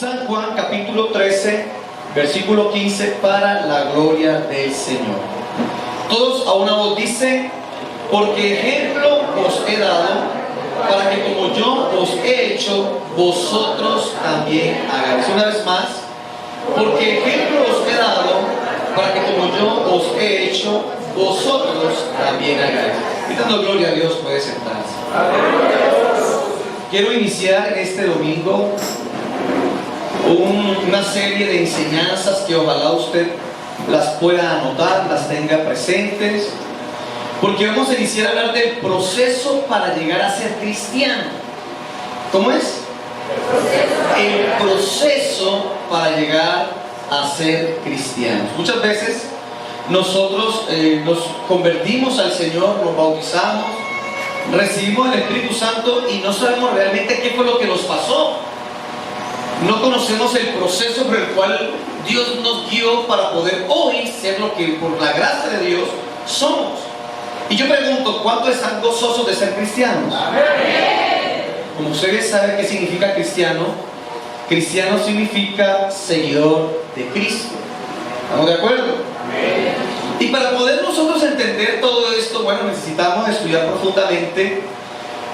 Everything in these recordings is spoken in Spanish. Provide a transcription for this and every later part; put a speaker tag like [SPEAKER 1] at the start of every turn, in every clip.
[SPEAKER 1] San Juan capítulo 13, versículo 15, para la gloria del Señor. Todos a una voz dice: porque ejemplo os he dado, para que como yo os he hecho, vosotros también hagáis. Una vez más: porque ejemplo os he dado, para que como yo os he hecho, vosotros también hagáis. Y dando gloria a Dios, puede sentarse. Quiero iniciar en este domingo una serie de enseñanzas que ojalá usted las pueda anotar, las tenga presentes, porque vamos a iniciar a hablar del proceso para llegar a ser cristiano. ¿Cómo es? El proceso para llegar a ser cristianos. Muchas veces nosotros nos convertimos al Señor, nos bautizamos, recibimos el Espíritu Santo y no sabemos realmente qué fue lo que nos pasó. No conocemos el proceso por el cual Dios nos guió para poder hoy ser lo que por la gracia de Dios somos. Y yo pregunto, ¿cuántos están gozosos de ser cristianos? Amén. Como ustedes saben qué significa cristiano, cristiano significa seguidor de Cristo. ¿Estamos de acuerdo? Amén. Y para poder nosotros entender todo esto, bueno, necesitamos estudiar profundamente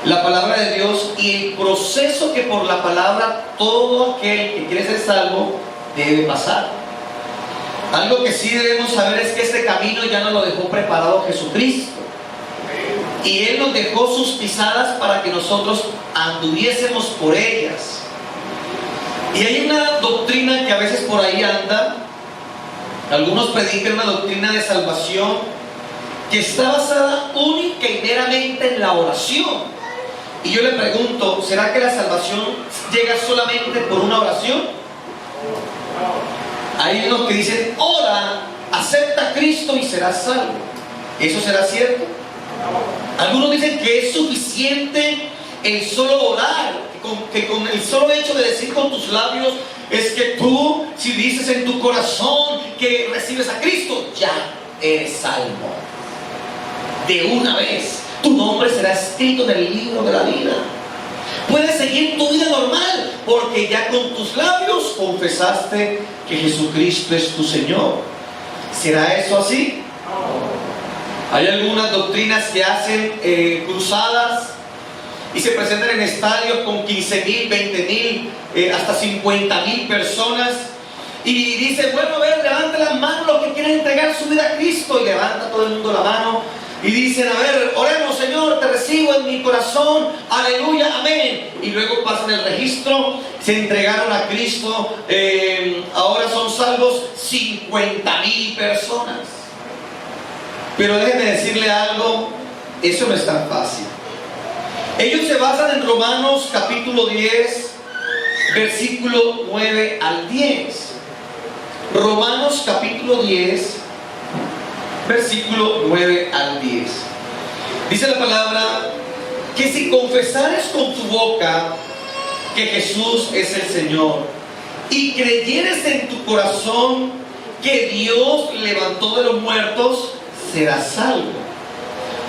[SPEAKER 1] la palabra de Dios y el proceso que por la palabra todo aquel que quiere ser salvo debe pasar. Algo que sí debemos saber es que este camino ya nos lo dejó preparado Jesucristo, y Él nos dejó sus pisadas para que nosotros anduviésemos por ellas. Y hay una doctrina que a veces por ahí anda. Algunos predican una doctrina de salvación que está basada única y meramente en la oración. Y yo le pregunto, ¿será que la salvación llega solamente por una oración? Hay unos que dicen: ora, acepta a Cristo y serás salvo. ¿Eso será cierto? Algunos dicen que es suficiente el solo orar, que con el solo hecho de decir con tus labios es que tú, si dices en tu corazón que recibes a Cristo, ya eres salvo. De una vez tu nombre será escrito en el libro de la vida. Puedes seguir tu vida normal porque ya con tus labios confesaste que Jesucristo es tu Señor. ¿Será eso así? Hay algunas doctrinas que hacen cruzadas y se presentan en estadios con 15,000, 20,000, hasta 50,000 personas, y dicen: bueno, a ver, levante las manos los que quieren entregar su vida a Cristo. Y levanta todo el mundo la mano y dicen: a ver, oremos, Señor, te recibo en mi corazón, aleluya, amén. Y luego pasan el registro, se entregaron a Cristo, ahora son salvos 50,000 personas. Pero déjenme decirle algo, eso no es tan fácil. Ellos se basan en Romanos capítulo 10, versículo 9 al 10. Romanos capítulo 10, versículo 9 al 10. Dice la palabra que si confesares con tu boca que Jesús es el Señor y creyeres en tu corazón que Dios levantó de los muertos, serás salvo.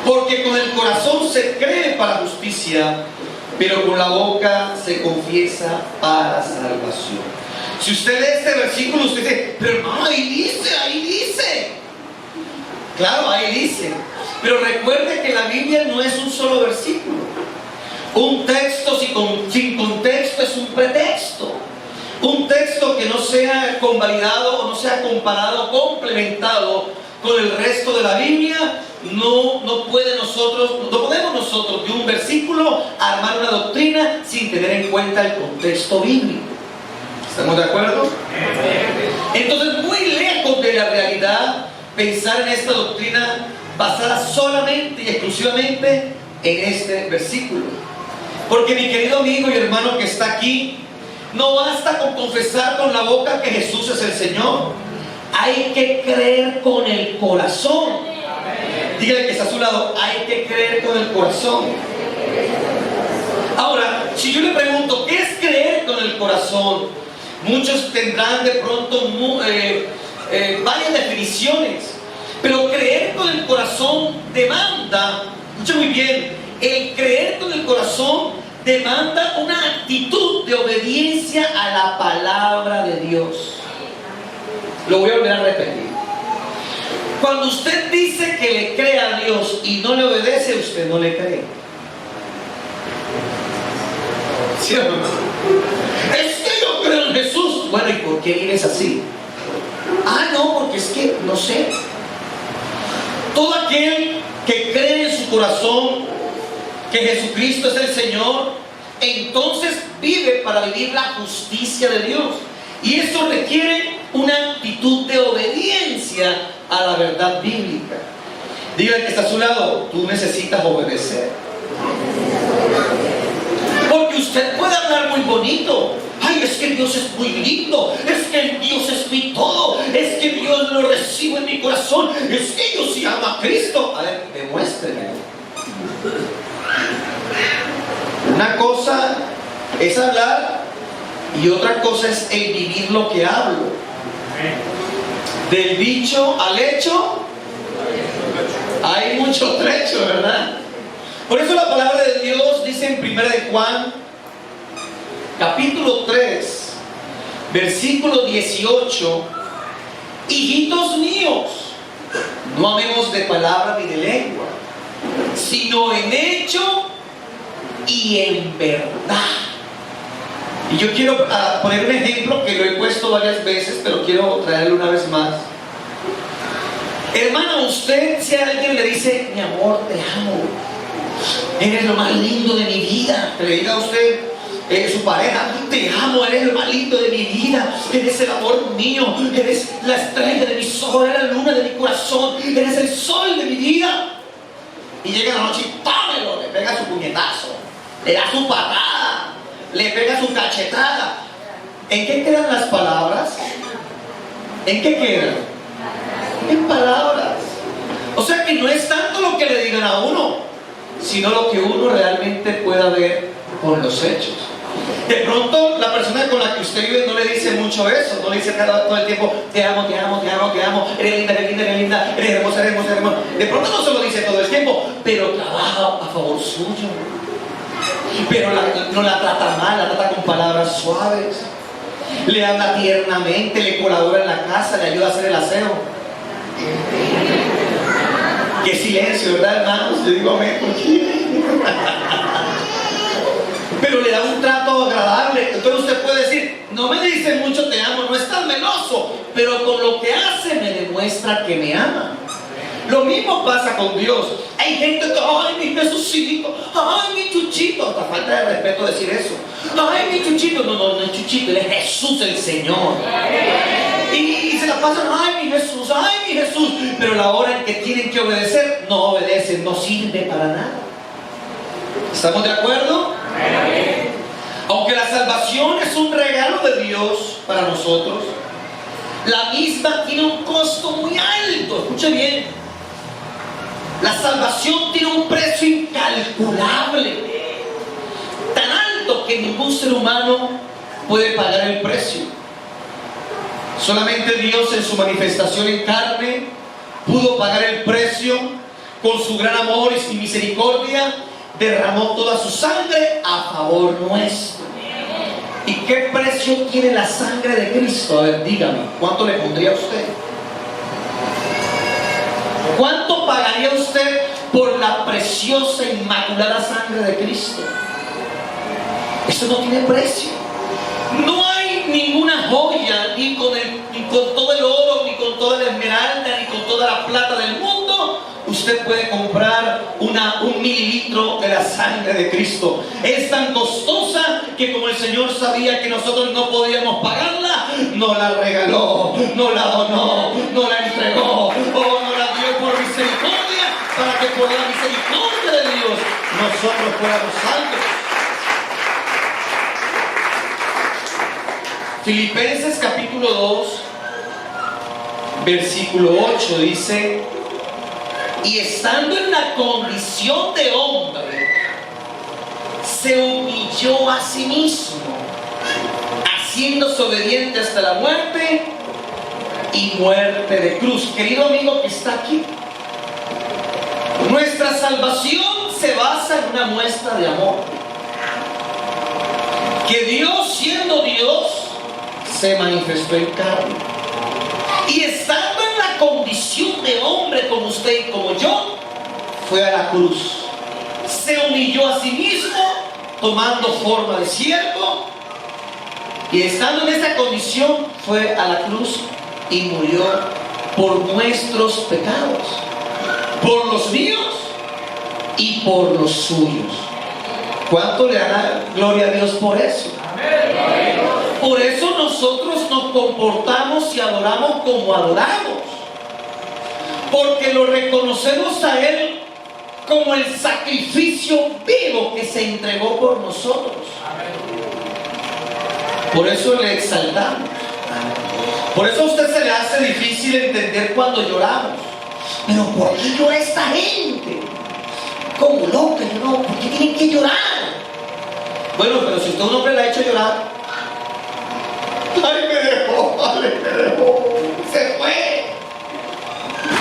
[SPEAKER 1] Porque con el corazón se cree para justicia, pero con la boca se confiesa para salvación. Si usted lee este versículo, usted dice: pero hermano, ahí dice. Claro, ahí dice. Pero recuerde que la Biblia no es un solo versículo. Un texto sin contexto es un pretexto. Un texto que no sea convalidado o no sea comparado o complementado con el resto de la Biblia, no podemos nosotros de un versículo armar una doctrina sin tener en cuenta el contexto bíblico. ¿Estamos de acuerdo? Entonces, muy lejos de la realidad pensar en esta doctrina basada solamente y exclusivamente en este versículo. Porque, mi querido amigo y hermano que está aquí, no basta con confesar con la boca que Jesús es el Señor. Hay que creer con el corazón. Dígale que está a su lado: hay que creer con el corazón. Ahora, si yo le pregunto, ¿qué es creer con el corazón? Muchos tendrán de pronto varias definiciones, pero creer con el corazón demanda, escucha muy bien, el creer con el corazón demanda una actitud de obediencia a la palabra de Dios. Lo voy a volver a repetir. Cuando usted dice que le cree a Dios y no le obedece, usted no le cree. ¿Sí o no? Es que yo creo en Jesús. Bueno, ¿y por qué vives así? No, porque es que no sé. Todo aquel que cree en su corazón que Jesucristo es el Señor, entonces vive para vivir la justicia de Dios. Y eso requiere una actitud de obediencia a la verdad bíblica. Dígale que está a su lado, tú necesitas obedecer. Porque usted puede hablar muy bonito. Ay, es que Dios es muy lindo, es que Dios es mi todo, es que Dios lo recibo en mi corazón, es que yo sí amo a Cristo. A ver, demuéstreme. Una cosa es hablar y otra cosa es el vivir lo que hablo. Del dicho al hecho hay mucho trecho, ¿verdad? Por eso la palabra de Dios dice en 1 de Juan capítulo 3 versículo 18: hijitos míos, no amemos de palabra ni de lengua, sino en hecho y en verdad. Y yo quiero poner un ejemplo que lo he puesto varias veces, pero quiero traerlo una vez más. Hermano, usted, si a alguien le dice: mi amor, te amo, eres lo más lindo de mi vida, que le diga a usted su pareja: te amo, eres lo más lindo de mi vida, eres el amor mío, eres la estrella de mis ojos, eres la luna de mi corazón, eres el sol de mi vida. Y llega la noche y tómelo, le pega su puñetazo, le da su patada, le pega su cachetada. ¿En qué quedan las palabras? ¿En qué quedan? En palabras. O sea que no es tanto lo que le digan a uno, sino lo que uno realmente pueda ver con los hechos. De pronto la persona con la que usted vive no le dice mucho eso, no le dice todo el tiempo: te amo, te amo, te amo, te amo, eres linda, eres linda, eres linda, eres hermosa, eres hermosa, eres hermosa. De pronto no se lo dice todo el tiempo, pero trabaja a favor suyo. Pero no la trata mal, la trata con palabras suaves, le habla tiernamente, le colabora en la casa, le ayuda a hacer el aseo. Qué silencio, ¿verdad, hermanos? Yo digo amén, ¿por qué? Pero le da un trato agradable. Entonces usted puede decir: no me dice mucho te amo, no es tan meloso, pero con lo que hace me demuestra que me ama. Lo mismo pasa con Dios. Hay gente que: ay, mi Jesucito, ay, mi chuchito. Hasta falta de respeto decir eso. Ay, mi chuchito. No es chuchito, es Jesús el Señor. Y se la pasan: ay, mi Jesús, ay, mi Jesús. Pero la hora en que tienen que obedecer, no obedecen, no sirve para nada. ¿Estamos de acuerdo? Aunque la salvación es un regalo de Dios para nosotros, la misma tiene un costo muy alto. Escuche bien. La salvación tiene un precio incalculable, tan alto que ningún ser humano puede pagar el precio. Solamente Dios, en su manifestación en carne, pudo pagar el precio. Con su gran amor y misericordia derramó toda su sangre a favor nuestro. ¿Y qué precio tiene la sangre de Cristo? A ver, dígame, ¿cuánto le pondría a usted? ¿Cuánto pagaría usted por la preciosa e inmaculada sangre de Cristo? Eso no tiene precio. No hay ninguna joya, ni con todo el oro, ni con toda la esmeralda, ni con toda la plata del mundo, usted puede comprar un mililitro de la sangre de Cristo. Es tan costosa que, como el Señor sabía que nosotros no podíamos pagarla, no la regaló, no la donó, no la entregó, no la dio por misericordia, para que por la misericordia de Dios nosotros fuéramos salvos. Filipenses capítulo 2 versículo 8 dice: y estando en la condición de hombre, se humilló a sí mismo, haciéndose obediente hasta la muerte y muerte de cruz. Querido amigo que está aquí, nuestra salvación se basa en una muestra de amor. que Dios, siendo Dios, se manifestó en carne. Y estando en la condición de hombre como usted y como yo, fue a la cruz. Se humilló a sí mismo, tomando forma de siervo. Y estando en esa condición, fue a la cruz y murió por nuestros pecados, por los míos y por los suyos. ¿Cuánto le da gloria a Dios por eso? Por eso nosotros nos comportamos y adoramos como adoramos, porque lo reconocemos a Él como el sacrificio vivo que se entregó por nosotros. Por eso le exaltamos. Por eso a usted se le hace difícil entender cuando lloramos. Pero ¿por qué llora esta gente? Como loca, ¿no? ¿Por qué tienen que llorar? Bueno, pero si usted a un hombre le ha hecho llorar, ¡ay, me dejó! ¡Ay, me dejó! ¡Se fue!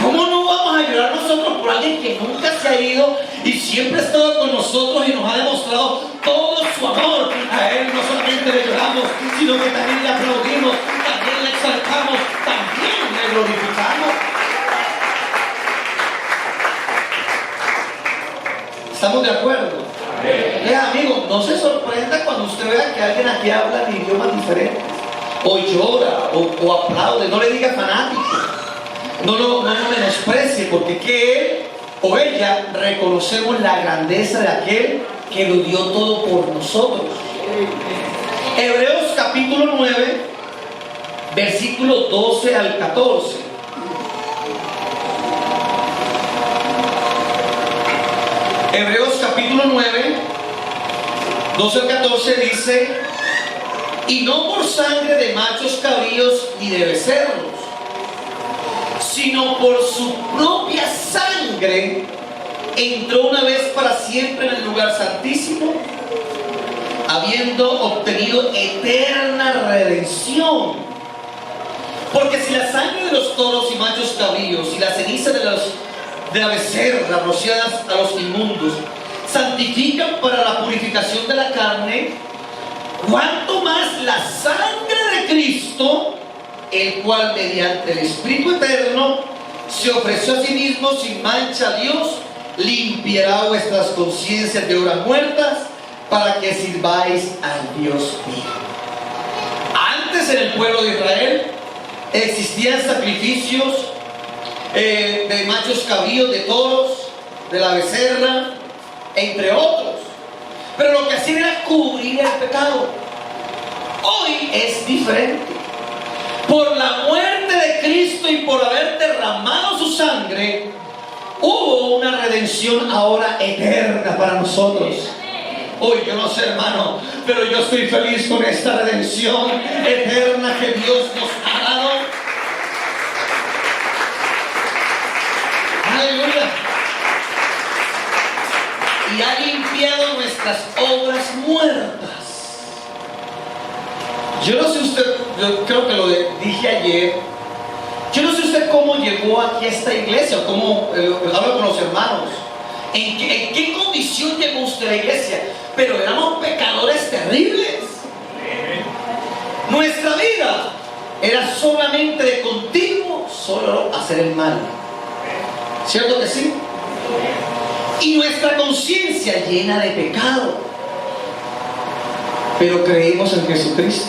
[SPEAKER 1] ¿Cómo no vamos a llorar nosotros por alguien que nunca se ha ido y siempre ha estado con nosotros y nos ha demostrado todo su amor? A Él no solamente le lloramos, sino que también le aplaudimos, también le exaltamos, también le glorificamos. ¿Estamos de acuerdo? Amigo, no se sorprenda cuando usted vea que alguien aquí habla en idiomas diferentes, o llora, o aplaude. No le diga fanático, no lo menosprecie, porque que él o ella reconocemos la grandeza de aquel que lo dio todo por nosotros. Hebreos capítulo 9, versículos 12 al 14. Hebreos capítulo 9, 12 al 14 dice: y no por sangre de machos cabríos ni de becerros, sino por su propia sangre entró una vez para siempre en el lugar santísimo, habiendo obtenido eterna redención. Porque si la sangre de los toros y machos cabríos y la ceniza de la becerra rociadas a los inmundos santifican para la purificación de la carne, cuánto más la sangre de Cristo, el cual mediante el Espíritu Eterno se ofreció a sí mismo sin mancha a Dios, limpiará vuestras conciencias de obras muertas para que sirváis al Dios vivo. Antes en el pueblo de Israel existían sacrificios de machos cabríos, de toros, de la becerra, entre otros, pero lo que hacían era cubrir el pecado. Hoy es diferente. Por la muerte de Cristo y por haber derramado su sangre, hubo una redención ahora eterna para nosotros. Hoy yo no sé, hermano, pero yo estoy feliz con esta redención eterna que Dios nos ha dado. Aleluya. Y ha limpiado nuestras obras muertas. Yo no sé usted, yo creo que lo dije ayer, yo no sé usted cómo llegó aquí a esta iglesia, o cómo, hablo con los hermanos, en qué condición llegó usted a la iglesia, pero éramos pecadores terribles. Nuestra vida era solamente de continuo, solo hacer el mal. ¿Cierto que sí? Y nuestra conciencia llena de pecado. Pero creímos en Jesucristo.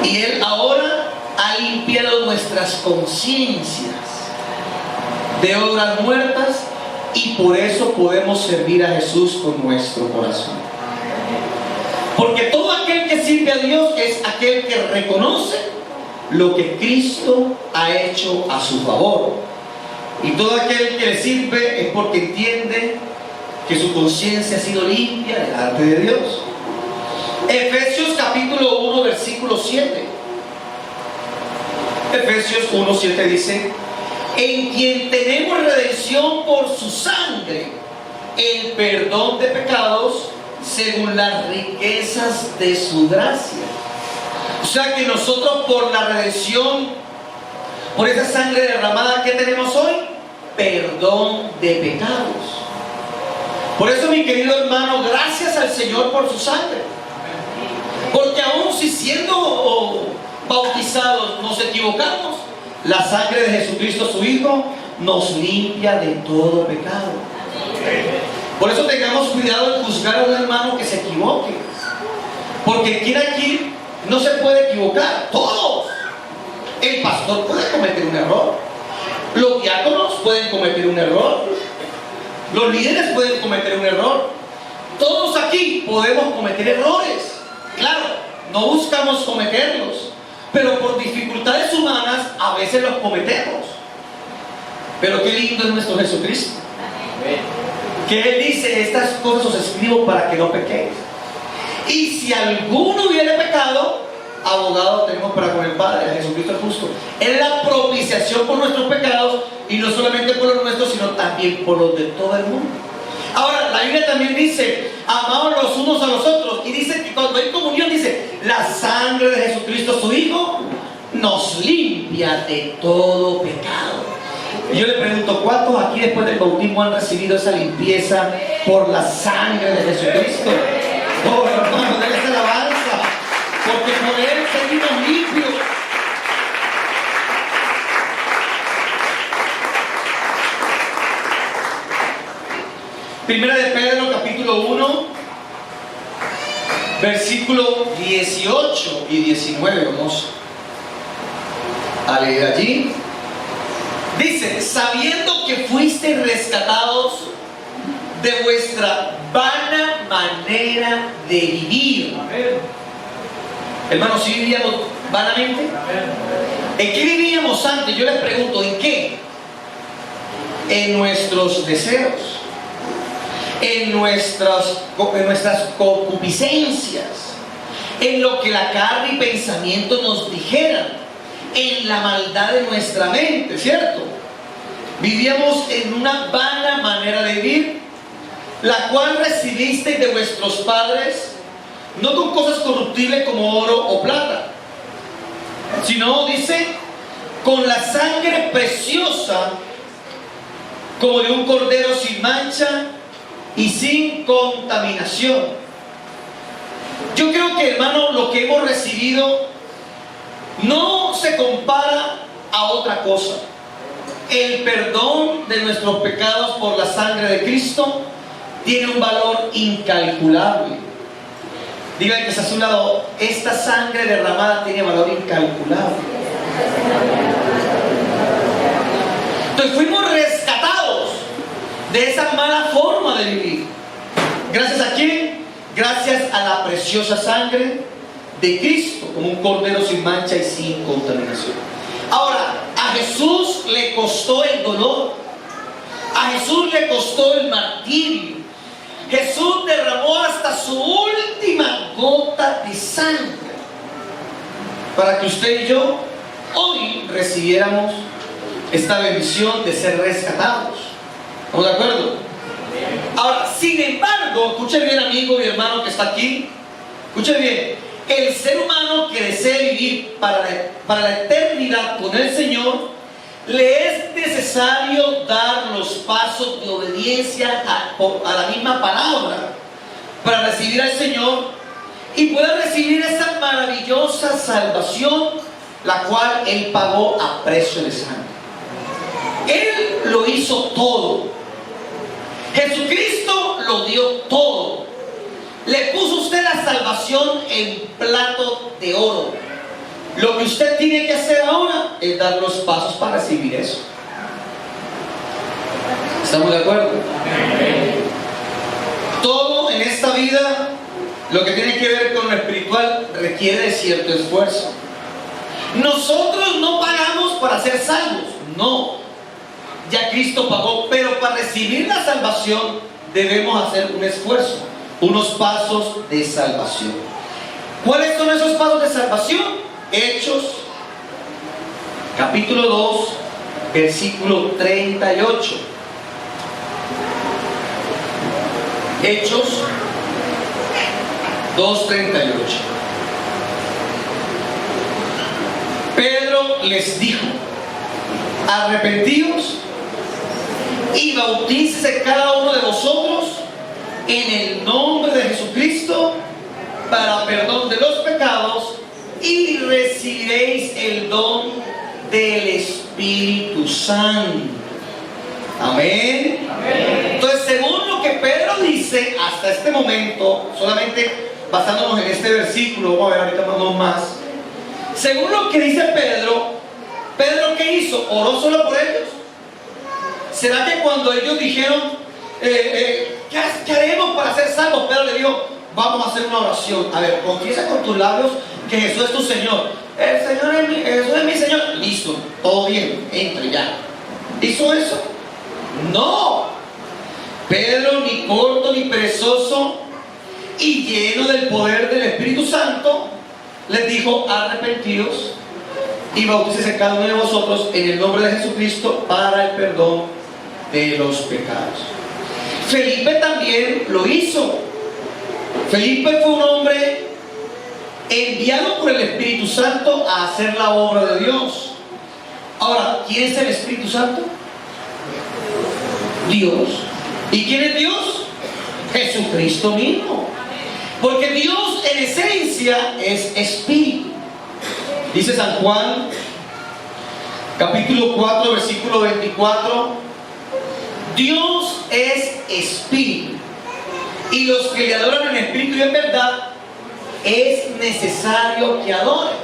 [SPEAKER 1] Y Él ahora ha limpiado nuestras conciencias de obras muertas, y por eso podemos servir a Jesús con nuestro corazón. Porque todo aquel que sirve a Dios es aquel que reconoce lo que Cristo ha hecho a su favor. Y todo aquel que le sirve es porque entiende que su conciencia ha sido limpia delante de Dios. Efesios capítulo 1, versículo 7. Efesios 1, 7 dice: en quien tenemos redención por su sangre, el perdón de pecados, según las riquezas de su gracia. O sea que nosotros, por la redención, por esa sangre derramada, que tenemos hoy, perdón de pecados. Por eso, mi querido hermano, gracias al Señor por su sangre. Porque aún si siendo bautizados nos equivocamos, la sangre de Jesucristo su Hijo nos limpia de todo pecado. Por eso tengamos cuidado en juzgar a un hermano que se equivoque, porque quien aquí no se puede equivocar, todos. El pastor puede cometer un error, los diáconos pueden cometer un error, los líderes pueden cometer un error, todos aquí podemos cometer errores. Claro, no buscamos cometerlos, pero por dificultades humanas a veces los cometemos. Pero qué lindo es nuestro Jesucristo, que Él dice: estas cosas os escribo para que no pequéis. Y si alguno hubiere pecado, abogado tenemos para con el Padre, a Jesucristo el justo. Él es la propiciación por nuestros pecados, y no solamente por los nuestros, sino también por los de todo el mundo. Ahora, la Biblia también dice: amaos los unos a los otros. Y dice que cuando hay comunión, dice: la sangre de Jesucristo su Hijo nos limpia de todo pecado. Y yo le pregunto: ¿cuántos aquí después del bautismo han recibido esa limpieza por la sangre de Jesucristo? Oh, hermano, denle esa alabanza, porque por Él seguimos limpios. Primera de Pedro, capítulo 1, versículo 18 y 19. Vamos a leer allí. Dice: sabiendo que fuisteis rescatados de vuestra vana manera de vivir. Amén. Hermanos, ¿sí vivíamos vanamente? Amén. ¿En qué vivíamos antes? Yo les pregunto, ¿en qué? En nuestros deseos, en nuestras concupiscencias, en lo que la carne y pensamiento nos dijeran, en la maldad de nuestra mente, ¿cierto? Vivíamos en una vana manera de vivir, la cual recibisteis de vuestros padres, no con cosas corruptibles como oro o plata, sino, dice, con la sangre preciosa como de un cordero sin mancha y sin contaminación. Yo creo que, hermano, lo que hemos recibido no se compara a otra cosa. El perdón de nuestros pecados por la sangre de Cristo tiene un valor incalculable. Digan que está a su lado: esta sangre derramada tiene valor incalculable. Entonces fuimos rescatados de esa mala forma de vivir. ¿Gracias a quién? Gracias a la preciosa sangre de Cristo, como un cordero sin mancha y sin contaminación. Ahora, a Jesús le costó el dolor, a Jesús le costó el martirio. Jesús derramó hasta su última gota de sangre para que usted y yo hoy recibiéramos esta bendición de ser rescatados. ¿Estamos de acuerdo? Ahora, sin embargo, escuche bien, amigo y hermano que está aquí, escuche bien. El ser humano que desee vivir para la eternidad con el Señor, le es necesario dar los pasos de obediencia a la misma palabra para recibir al Señor y poder recibir esa maravillosa salvación, la cual Él pagó a precio de sangre. Él lo hizo todo. Jesucristo lo dio todo. Le puso usted la salvación en plato de oro. Lo que usted tiene que hacer ahora es dar los pasos para recibir eso. ¿Estamos de acuerdo? Todo en esta vida, lo que tiene que ver con lo espiritual, requiere de cierto esfuerzo. Nosotros no pagamos para ser salvos, no. Ya Cristo pagó, pero para recibir la salvación debemos hacer un esfuerzo, unos pasos de salvación. ¿Cuáles son esos pasos de salvación? Hechos, capítulo 2, versículo 38. Hechos 2:38. Pedro les dijo: arrepentíos y bautícese cada uno de vosotros en el nombre de Jesucristo para perdón de los pecados, recibiréis el don del Espíritu Santo. Amén. Amén. Entonces, según lo que Pedro dice hasta este momento, solamente basándonos en este versículo, vamos a ver ahorita más. Según lo que dice Pedro, ¿Pedro qué hizo? ¿Oró solo por ellos? ¿Será que cuando ellos dijeron, ¿qué haremos para ser salvos? Pedro le dijo, vamos a hacer una oración. A ver, confiesa con tus labios que Jesús es tu Señor. El Señor es Jesús es mi Señor. Listo, todo bien, entre ya. ¿Hizo eso? No. Pedro, ni corto ni perezoso, y lleno del poder del Espíritu Santo, les dijo, arrepentidos y bautícese cada uno de vosotros en el nombre de Jesucristo para el perdón de los pecados. Felipe también lo hizo. Felipe fue un hombre enviado por el Espíritu Santo a hacer la obra de Dios. Ahora, ¿quién es el Espíritu Santo? Dios. ¿Y quién es Dios? Jesucristo mismo. Porque Dios en esencia es espíritu. Dice San Juan, capítulo 4, versículo 24. Dios es espíritu, y los que le adoran en espíritu y en verdad es necesario que adoren.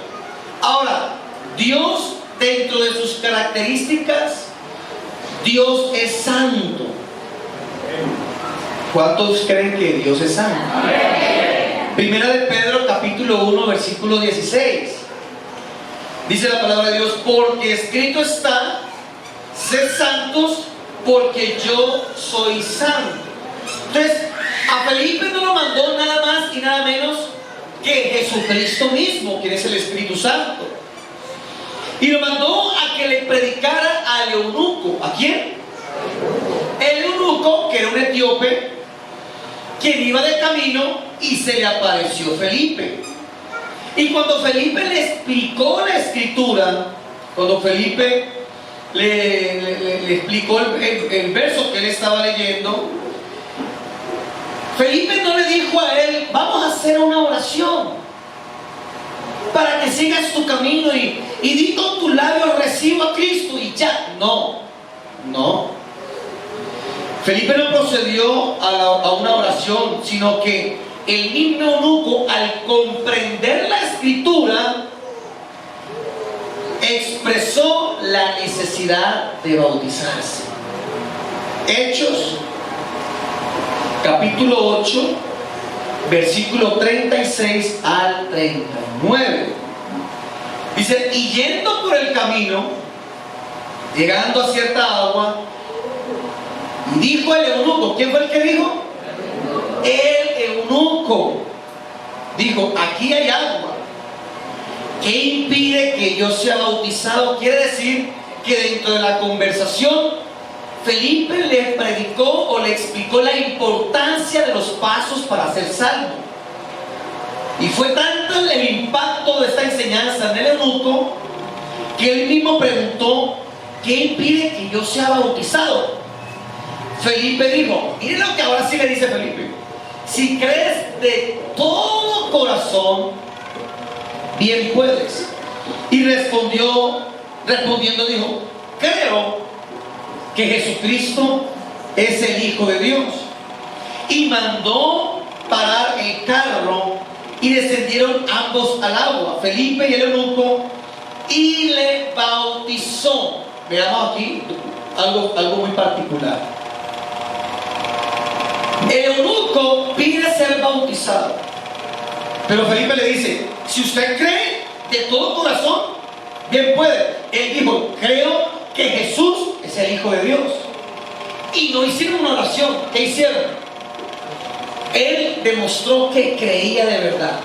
[SPEAKER 1] Ahora, Dios, dentro de sus características, Dios es santo. ¿Cuántos creen que Dios es santo? Primera de Pedro, capítulo 1, versículo 16. Dice la palabra de Dios, porque escrito está, sed santos porque yo soy santo. Entonces, a Felipe no lo mandó nada más y nada menos que Jesucristo mismo, quien es el Espíritu Santo. Y lo mandó a que le predicara al eunuco. ¿A quién? El eunuco, que era un etíope, quien iba de camino, y se le apareció Felipe. Y cuando Felipe le explicó la escritura, cuando Felipe le explicó el verso que él estaba leyendo, Felipe no le dijo a él, vamos a hacer una oración para que sigas tu camino y di con tus labios, recibo a Cristo y ya. No. Felipe no procedió a una oración, sino que el mismo eunuco, al comprender la escritura, expresó la necesidad de bautizarse. Hechos, capítulo 8, versículo 36 al 39. Dice, y yendo por el camino, llegando a cierta agua, y dijo el eunuco, ¿quién fue el que dijo? El eunuco dijo, aquí hay agua, ¿qué impide que yo sea bautizado? Quiere decir que dentro de la conversación Felipe le predicó o le explicó la importancia de los pasos para ser salvo. Y fue tanto el impacto de esta enseñanza en el eunuco que él mismo preguntó, ¿qué impide que yo sea bautizado? Felipe dijo, miren lo que ahora sí le dice Felipe, si crees de todo corazón, bien puedes. Y respondiendo dijo, creo que Jesucristo es el Hijo de Dios. Y mandó parar el carro y descendieron ambos al agua, Felipe y el eunuco, y le bautizó. Veamos aquí algo muy particular. El eunuco pide ser bautizado, pero Felipe le dice, si usted cree de todo corazón, bien puede. Él dijo, creo que Jesús es el Hijo de Dios. Y no hicieron una oración. ¿Qué hicieron? Él demostró que creía de verdad.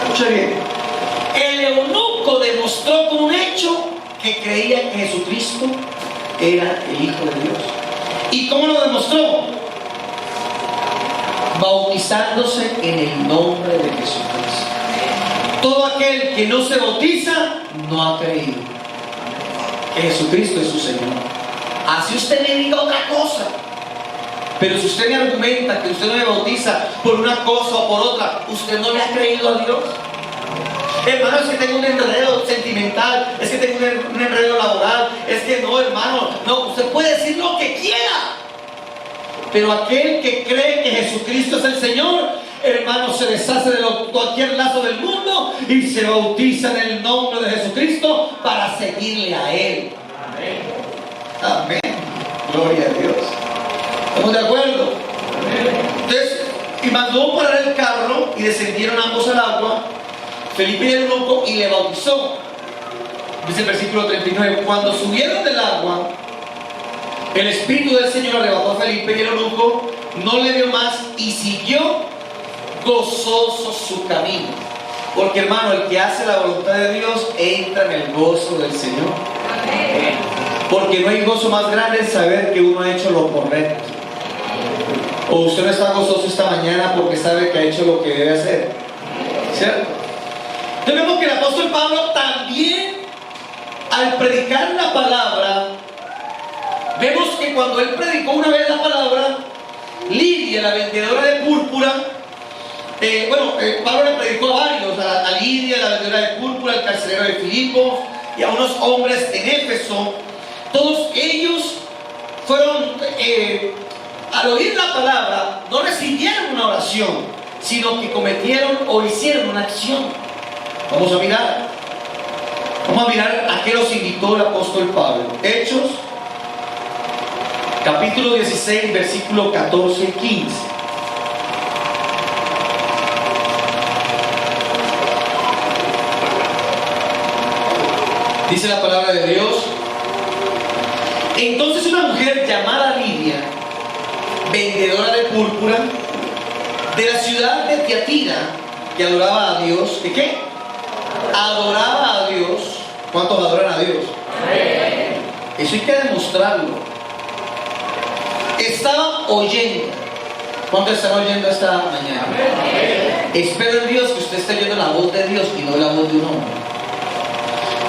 [SPEAKER 1] Escucha bien. El eunuco demostró con un hecho que creía que Jesucristo era el Hijo de Dios. ¿Y cómo lo demostró? Bautizándose en el nombre de Jesucristo. Todo aquel que no se bautiza no ha creído que Jesucristo es su Señor. Así usted me diga otra cosa, pero si usted me argumenta que usted no me bautiza por una cosa o por otra, ¿usted no le ha creído a Dios? Hermano, es que tengo un enredo sentimental, es que tengo un enredo laboral, es que no, hermano, no, usted puede decir lo que quiera. Pero aquel que cree que Jesucristo es el Señor, hermano, se deshace de cualquier lazo del mundo y se bautiza en el nombre de Jesucristo para seguirle a Él. Amén. Amén. Gloria a Dios. ¿Estamos de acuerdo? Amén. Entonces, y mandó parar el carro y descendieron ambos al agua, Felipe y el eunuco, y le bautizó. Dice el versículo 39, cuando subieron del agua, el Espíritu del Señor arrebató a Felipe y el eunuco no le vio más y siguió gozoso su camino. Porque, hermano, el que hace la voluntad de Dios entra en el gozo del Señor. Amén. Porque no hay gozo más grande en saber que uno ha hecho lo correcto. O usted no está gozoso esta mañana porque sabe que ha hecho lo que debe hacer, ¿cierto? Entonces vemos que el apóstol Pablo también, al predicar la palabra, vemos que cuando él predicó una vez la palabra, Lidia, la vendedora de púrpura, Pablo le predicó a varios, a Lidia, la vendedora de púrpura, al carcelero de Filipos y a unos hombres en Éfeso. Todos ellos fueron, al oír la palabra, no recibieron una oración, sino que cometieron o hicieron una acción. Vamos a mirar a qué los invitó el apóstol Pablo. Hechos capítulo 16, versículo 14 y 15. Dice la palabra de Dios: entonces una mujer llamada Lidia, vendedora de púrpura, de la ciudad de Tiatira, que adoraba a Dios. ¿De qué? Adoraba a Dios. ¿Cuántos adoran a Dios? Amén. Eso hay que demostrarlo. Estaba oyendo. ¿Cuántos están oyendo esta mañana? Amén. Espero en Dios que usted esté oyendo la voz de Dios y no la voz de un hombre.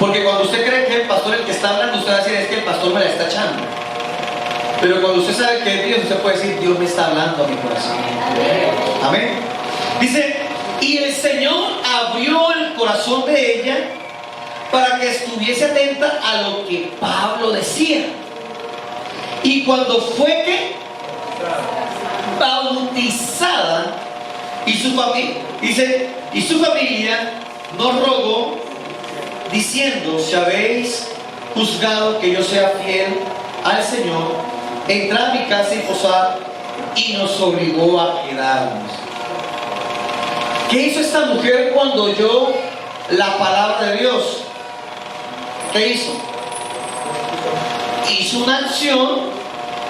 [SPEAKER 1] Porque cuando usted cree que es el pastor el que está hablando, usted va a decir: es que el pastor me la está echando. Pero cuando usted sabe que es Dios, usted puede decir: Dios me está hablando a mi corazón. Amén. Dice: y el Señor abrió el corazón de ella para que estuviese atenta a lo que Pablo decía. Y cuando fue que bautizada, y su familia, dice, y su familia nos rogó diciendo: si habéis juzgado que yo sea fiel al Señor, entrad a mi casa y posad. Y nos obligó a quedarnos. ¿Qué hizo esta mujer cuando oyó la palabra de Dios? ¿Qué hizo? Hizo una acción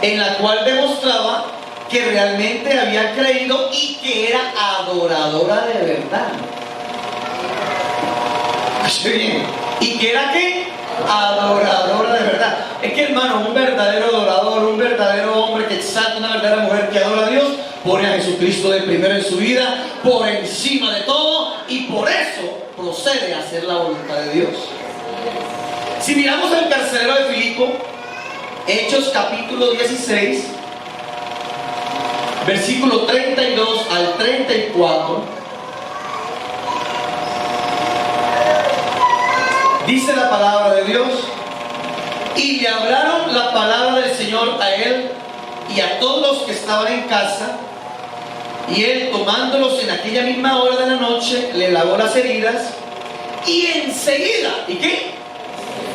[SPEAKER 1] en la cual demostraba que realmente había creído y que era adoradora de verdad. Bien. ¿Y que era qué? Adoradora de verdad. Es que, hermano, un verdadero adorador, un verdadero hombre que exalta, una verdadera mujer que adora a Dios, pone a Jesucristo de primero en su vida, por encima de todo, y por eso procede a hacer la voluntad de Dios. Si miramos al carcelero de Filipo, Hechos capítulo 16, versículo 32 al 34, dice la palabra de Dios: y le hablaron la palabra del Señor a él y a todos los que estaban en casa, y él, tomándolos en aquella misma hora de la noche, le lavó las heridas, y enseguida, ¿y qué?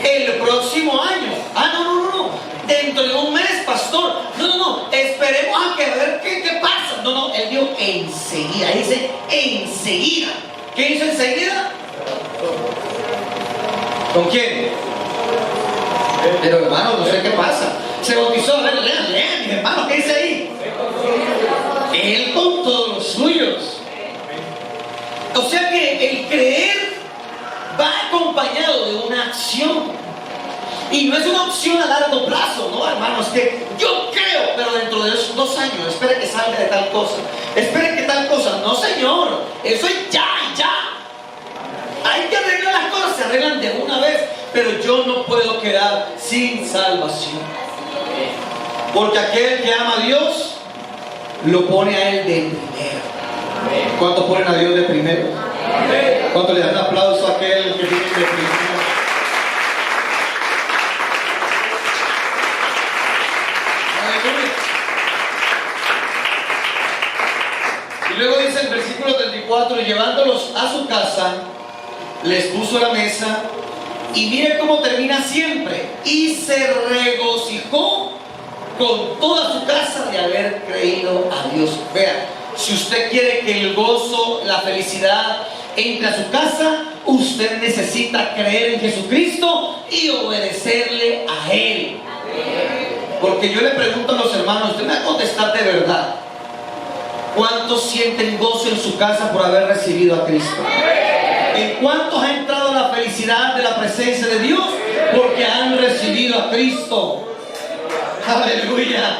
[SPEAKER 1] El próximo año, no, dentro de un mes, pastor, no, esperemos a que ver qué pasa. No, él dijo enseguida, dice enseguida. ¿Qué hizo enseguida? ¿Con quién? Pero, hermano, no sé qué pasa. Se bautizó. A ver, lean, mis hermanos, ¿qué dice ahí? Él con todos los suyos. O sea que el creer va acompañado de una acción. Y no es una opción a largo plazo, no, hermanos, que yo creo, pero dentro de esos 2 años, espere que salga de tal cosa, espere que tal cosa. No, señor, eso es ya. Hay que arreglar las cosas, se arreglan de una vez, pero yo no puedo quedar sin salvación. Porque aquel que ama a Dios, lo pone a él de primero. ¿Cuántos ponen a Dios de primero? ¿Cuánto le dan un aplauso a aquel que tiene definición? Y luego dice el versículo 34, y llevándolos a su casa, les puso la mesa, y mire cómo termina siempre, y se regocijó con toda su casa de haber creído a Dios. Vea, si usted quiere que el gozo, la felicidad entre a su casa, usted necesita creer en Jesucristo y obedecerle a Él. Porque yo le pregunto a los hermanos, usted me va a contestar de verdad, ¿cuántos sienten gozo en su casa por haber recibido a Cristo? ¿En cuántos ha entrado la felicidad de la presencia de Dios porque han recibido a Cristo? Aleluya.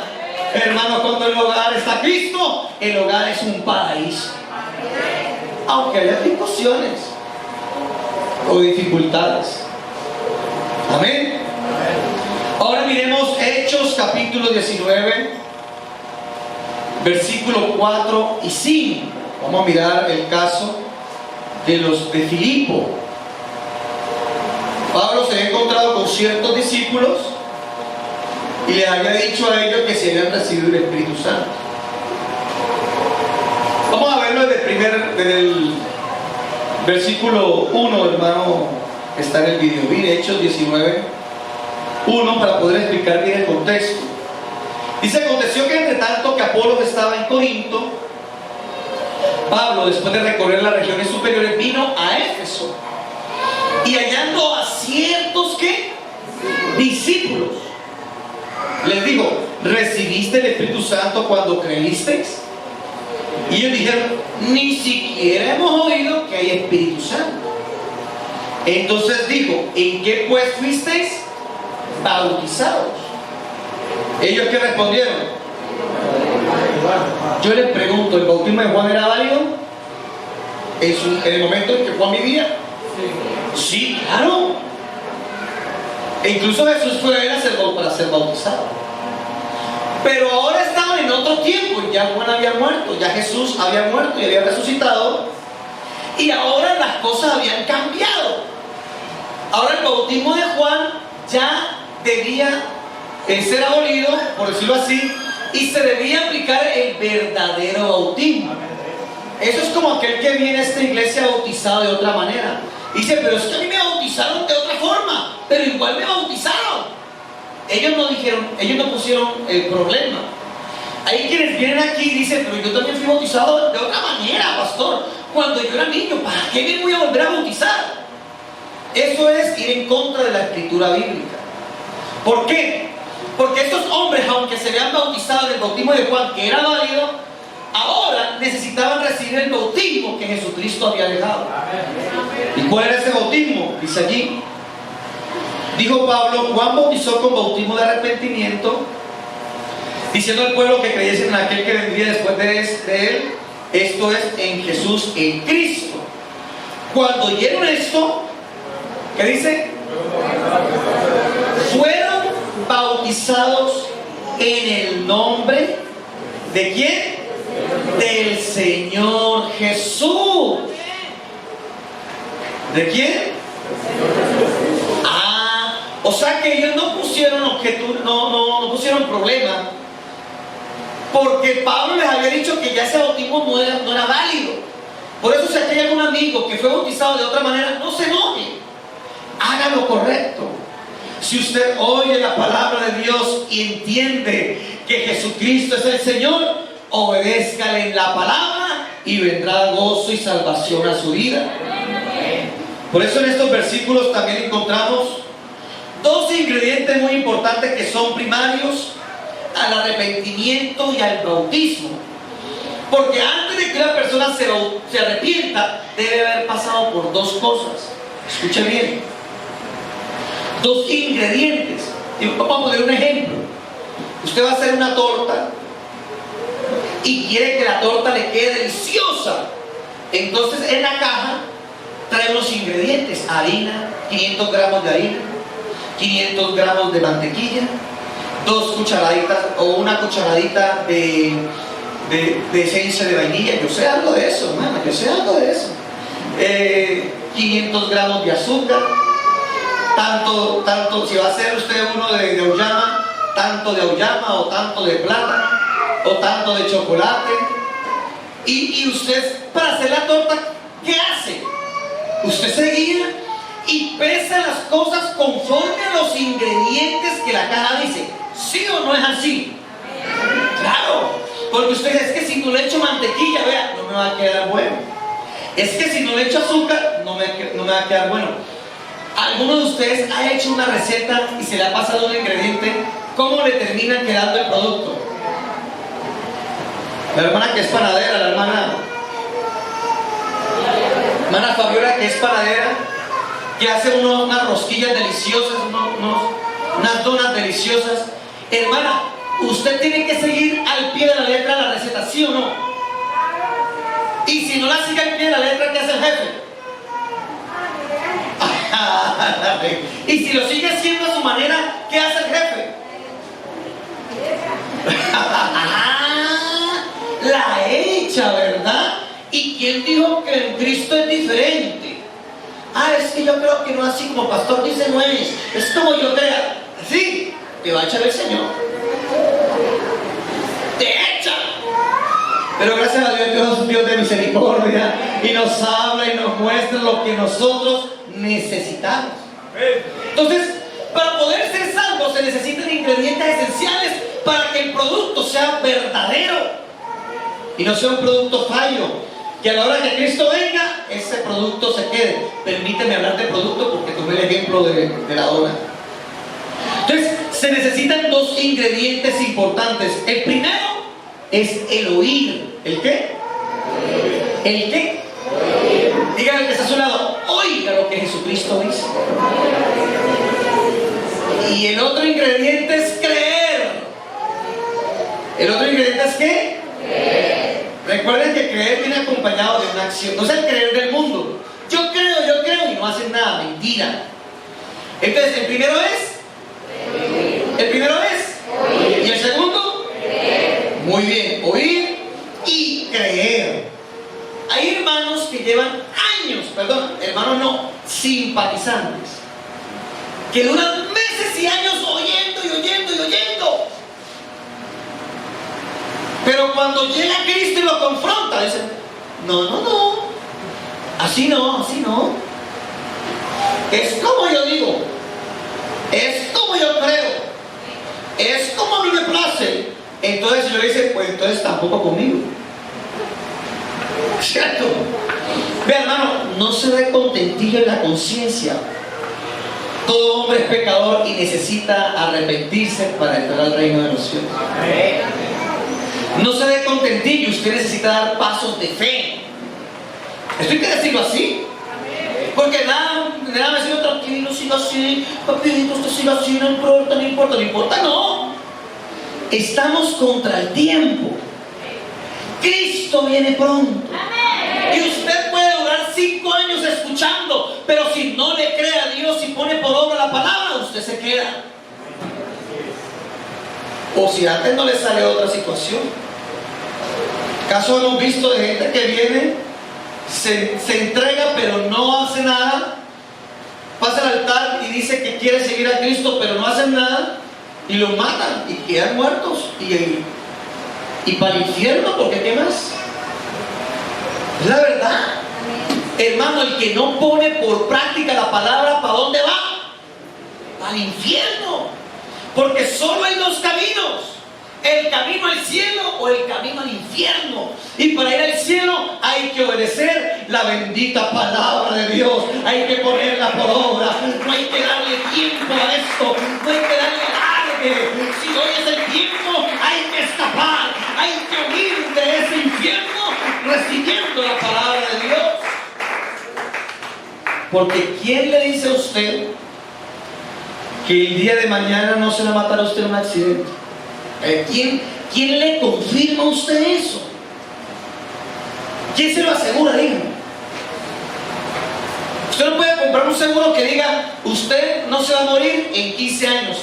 [SPEAKER 1] Hermano, cuando el hogar está Cristo, el hogar es un paraíso. Aunque haya discusiones o dificultades. Amén. Ahora miremos Hechos capítulo 19, versículo 4 y 5. Vamos a mirar el caso de los de Filipo. Pablo se había encontrado con ciertos discípulos y les había dicho a ellos que se habían recibido el Espíritu Santo. Vamos a verlo desde el versículo 1, hermano, que está en el video. Mire, Hechos 19, 1, para poder explicar bien el contexto. Dice: aconteció que entre tanto que Apolos estaba en Corinto, Pablo, después de recorrer las regiones superiores, vino a Éfeso, y hallando a ciertos ¿qué? Discípulos, les dijo: ¿recibiste el Espíritu Santo cuando creísteis? Y ellos dijeron: ni siquiera hemos oído que hay Espíritu Santo. Entonces dijo: ¿en qué pues fuisteis bautizados? Ellos ¿qué respondieron? Yo les pregunto, ¿el bautismo de Juan era válido en el momento en que Juan vivía? Sí, claro. E incluso Jesús fue a él para ser bautizado. Pero ahora estaban en otro tiempo. Ya Juan había muerto, ya Jesús había muerto y había resucitado, y ahora las cosas habían cambiado. Ahora el bautismo de Juan ya debía ser abolido, por decirlo así, y se debía aplicar el verdadero bautismo. Eso es como aquel que viene a esta iglesia bautizado de otra manera. Dice: pero es que a mí me bautizaron de otra forma, pero igual me bautizaron. Ellos no dijeron, ellos no pusieron el problema. Hay quienes vienen aquí y dicen: pero yo también fui bautizado de otra manera, pastor, cuando yo era niño. ¿Para qué me voy a volver a bautizar? Eso es ir en contra de la escritura bíblica. ¿Por qué? Porque estos hombres, aunque se habían bautizado en el bautismo de Juan, que era válido, ahora necesitaban recibir el bautismo que Jesucristo había dejado. ¿Y cuál era ese bautismo? Dice allí: dijo Pablo: Juan bautizó con bautismo de arrepentimiento, diciendo al pueblo que creyesen en aquel que vendría después de él, esto es, en Jesús, en Cristo. Cuando oyeron esto, ¿qué dice? Fueron bautizados en el nombre ¿de quién? Del Señor Jesús. ¿De quién? O sea que ellos no pusieron no pusieron problema, porque Pablo les había dicho que ya ese bautismo no era válido. Por eso, si aquí hay algún amigo que fue bautizado de otra manera, no se enoje, haga lo correcto. Si usted oye la palabra de Dios y entiende que Jesucristo es el Señor, obedézcale en la palabra y vendrá gozo y salvación a su vida. Por eso en estos versículos también encontramos dos ingredientes muy importantes que son primarios al arrepentimiento y al bautismo. Porque antes de que una persona se arrepienta, debe haber pasado por dos cosas. Escuche bien. Dos ingredientes. Y vamos a poner un ejemplo. Usted va a hacer una torta y quiere que la torta le quede deliciosa. Entonces en la caja trae los ingredientes: harina, 500 gramos de harina, 500 gramos de mantequilla, 2 cucharaditas o una cucharadita de esencia de vainilla. Yo sé algo de eso, hermano, yo sé algo de eso. 500 gramos de azúcar, tanto si va a hacer usted uno de auyama, tanto de auyama o tanto de plátano o tanto de chocolate. Y usted, para hacer la torta, ¿qué hace? Usted se guía y pesa las cosas conforme a los ingredientes que la caja dice. ¿Sí o no es así? Claro, porque usted es que si no le echo mantequilla, vea, no me va a quedar bueno. Es que si no le echo azúcar, no me va a quedar bueno. ¿Alguno de ustedes ha hecho una receta y se le ha pasado un ingrediente? ¿Cómo le termina quedando el producto? La hermana que es panadera, la hermana Fabiola, que es panadera, que hace unas rosquillas deliciosas, unas donas deliciosas. Hermana, usted tiene que seguir al pie de la letra la receta, ¿sí o no? Y si no la sigue al pie de la letra, ¿qué hace el jefe? Y si lo sigue haciendo a su manera, ¿qué hace el jefe? La hecha, ¿verdad? ¿Y quién dijo que en Cristo es diferente? Es que yo creo que no así como pastor dice, no es como yo crea. Sí, te va a echar el Señor. Te echa. Pero gracias a Dios, Dios es un Dios de misericordia y nos habla y nos muestra lo que nosotros necesitamos. Entonces, para poder ser salvos se necesitan ingredientes esenciales para que el producto sea verdadero y no sea un producto fallo, que a la hora que Cristo venga, ese producto se quede. Permíteme hablar de producto porque tuve el ejemplo de la dona. Entonces, se necesitan dos ingredientes importantes. El primero es el oír. ¿El qué? ¿El qué? Dígale al que está a su lado, oiga lo que Jesucristo dice. Y el otro ingrediente es creer. ¿El otro ingrediente es qué? Creer. Recuerden que creer viene acompañado de una acción. No es el creer del mundo. Yo creo y no hacen nada. Mentira. Entonces, el primero es oír. ¿Y el segundo? Creer. Muy bien, oír y creer. Hay hermanos que llevan simpatizantes, que duran meses y años oyendo. Pero cuando llega Cristo y lo confronta, dicen, no, así no. Es como yo digo, es como yo creo, es como a mí me place. Entonces el Señor dice, pues entonces tampoco conmigo. ¿Cierto? Ve, hermano, no se dé contentillo en la conciencia. Todo hombre es pecador y necesita arrepentirse para entrar al reino de los cielos. No se dé contentillo, usted necesita dar pasos de fe. Esto hay que decirlo así. Porque nada me sigo tranquilo, sigo así, papito, usted siga así, no importa, no. Estamos contra el tiempo. Cristo viene pronto. Y usted puede durar 5 años escuchando, pero si no le cree a Dios y pone por obra la palabra, usted se queda. O si antes no le sale otra situación. Caso hemos visto de gente que viene, se entrega pero no hace nada, pasa al altar y dice que quiere seguir a Cristo pero no hacen nada y lo matan y quedan muertos y para el infierno, porque ¿qué más? Es la verdad. Hermano, el que no pone por práctica la palabra, ¿para dónde va? Al infierno. Porque solo hay dos caminos: el camino al cielo o el camino al infierno. Y para ir al cielo hay que obedecer la bendita palabra de Dios, hay que ponerla por obra, no hay que darle tiempo a esto, no hay que darle alargue. Si hoy es el tiempo, hay que escapar, hay que huir de ese infierno recibiendo la palabra de Dios. Porque ¿quién le dice a usted que el día de mañana no se va a matar a usted en un accidente? ¿Quién le confirma a usted eso? ¿Quién se lo asegura? Dígame. Usted no puede comprar un seguro que diga, usted no se va a morir en 15 años,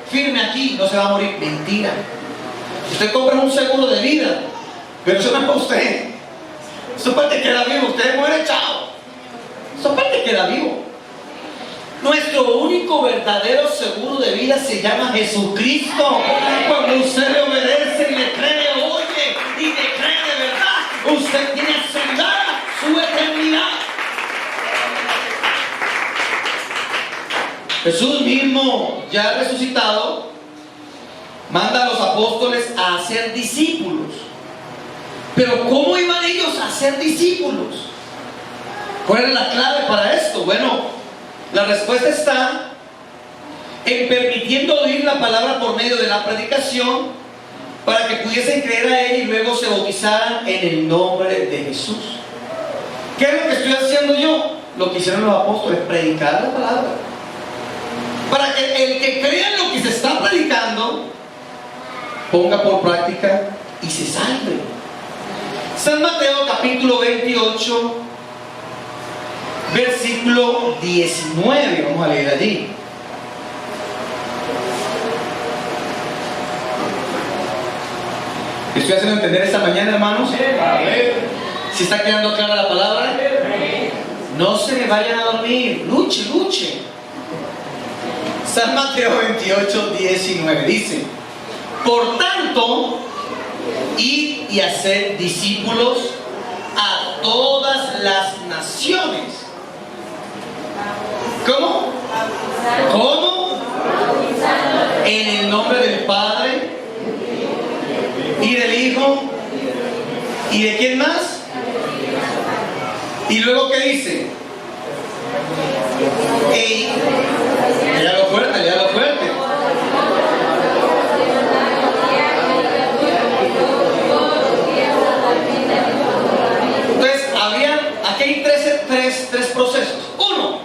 [SPEAKER 1] firme aquí, no se va a morir. Mentira. Usted compra un seguro de vida, pero eso no es para usted. Eso es para que queda vivo. Usted muere, chao. muere queda vivo. Nuestro único verdadero seguro de vida se llama Jesucristo. Cuando usted le obedece y le cree, oye, y le cree de verdad, usted tiene asegurada su eternidad. Jesús mismo, ya resucitado, manda a los apóstoles a hacer discípulos. Pero ¿cómo iban ellos a ser discípulos? ¿Cuál era la clave para esto? Bueno, la respuesta está en permitiendo oír la palabra por medio de la predicación para que pudiesen creer a Él y luego se bautizaran en el nombre de Jesús. ¿Qué es lo que estoy haciendo yo? Lo que hicieron los apóstoles, predicar la palabra. Para que el que crea en lo que se está predicando ponga por práctica y se salve. San Mateo capítulo 28, versículo 19, vamos a leer allí. ¿Estoy haciendo entender esta mañana, hermanos? ¿Si está quedando clara la palabra? No se me vayan a dormir, luche, luche. San Mateo 28, 19 dice: por tanto, id y haced discípulos a todas las naciones. ¿Cómo? ¿Cómo? En el nombre del Padre y del Hijo y de quién más. Y luego ¿qué dice? Léalo fuerte, léalo fuerte. Entonces, aquí hay tres procesos. Uno,